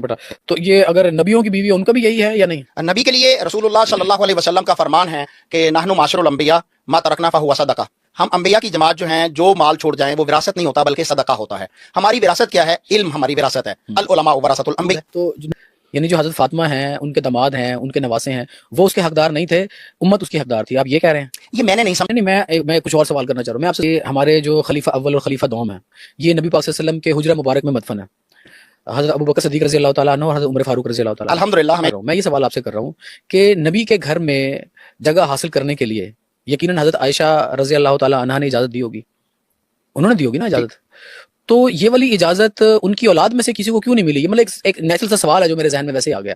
بیٹا تو یہ اگر نبیوں کی بیوی ان کا بھی یہی ہے یا نہیں؟ نبی کے لیے رسول اللہ صلی اللہ علیہ وسلم کا فرمان ہے کہ نحن معاشر الانبیاء ما ترکنا فہو صدقہ، ہم انبیاء کی جماعت جو ہیں جو مال چھوڑ جائیں وہ وراثت نہیں ہوتا بلکہ صدقہ ہوتا ہے۔ ہماری وراثت کیا ہے؟ علم ہماری وراثت ہے، العلماء ورثۃ الانبیاء۔ تو یعنی جو حضرت فاطمہ ہیں، ان کے داماد ہیں، ان کے نواسے ہیں، وہ اس کے حقدار نہیں تھے، امت اس کی حقدار تھی، آپ یہ کہہ رہے ہیں؟ یہ میں نے نہیں سمجھا۔ نہیں، میں کچھ اور سوال کرنا چاہ رہا ہوں میں آپ سے۔ ہمارے جو خلیفہ اول اور خلیفہ دوم ہیں، یہ نبی پاک صلی اللہ علیہ وسلم کے حجرہ مبارک میں مدفن ہے، حضرت ابوبکر صدیق رضی اللہ تعالیٰ عنہ اور حضرت عمر فاروق رضی اللہ تعالیٰ عنہ۔ الحمدللہ میں یہ سوال آپ سے کر رہا ہوں کہ نبی کے گھر میں جگہ حاصل کرنے کے لیے یقیناً حضرت عائشہ رضی اللہ تعالیٰ عنہا نے اجازت دی ہوگی، انہوں نے دی ہوگی نا اجازت، تو یہ والی اجازت ان کی اولاد میں سے کسی کو کیوں نہیں ملی؟ یہ مطلب ایک نیچرل سا سوال ہے جو میرے ذہن میں ویسے ہی آ گیا۔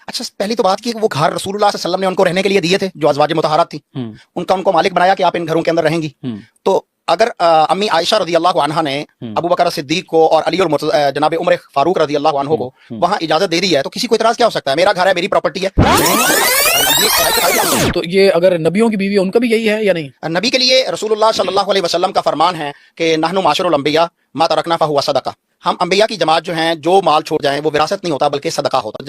اچھا، پہلی تو بات کی کہ وہ گھر رسول اللہ صلی اللہ علیہ وسلم نے ان کو رہنے کے لیے دیے تھے، جو ازواج مطہرات تھی، ان کو مالک بنایا کہ آپ ان گھروں کے اندر رہیں گی۔ تو اگر امی عائشہ رضی اللہ عنہا نے ابوبکر صدیق کو اور علی اور جناب عمر فاروق رضی اللہ عنہ کو وہاں اجازت دے دی ہے تو کسی کو اعتراض کیا ہو سکتا ہے؟ میرا گھر ہے، میری پراپرٹی ہے۔ تو یہ اگر نبیوں کی بیوی ان کا بھی یہی ہے یا نہیں؟ نبی کے لیے رسول اللہ صلی اللہ علیہ وسلم کا فرمان ہے کہ نحن معاشر الانبیاء ما ترکنا فہو صدقہ، ہم انبیاء کی جماعت جو ہیں جو مال چھوڑ جائیں وہ وراثت نہیں ہوتا بلکہ صدقہ ہوتا۔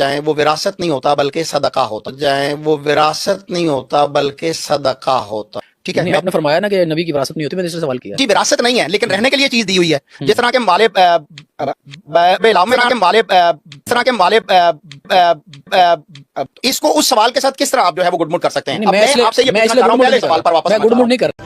ٹھیک ہے، آپ نے فرمایا نا کہ نبی کی وراثت نہیں ہوتی، میں نے اس سے سوال کیا۔ جی وراثت نہیں ہے لیکن رہنے کے لیے چیز دی ہوئی ہے، جس طرح کے اس کو اس سوال کے ساتھ کس طرح آپ جو ہے وہ گڈ موڈ کر سکتے ہیں؟ میں گڈ موڈ نہیں کر رہا۔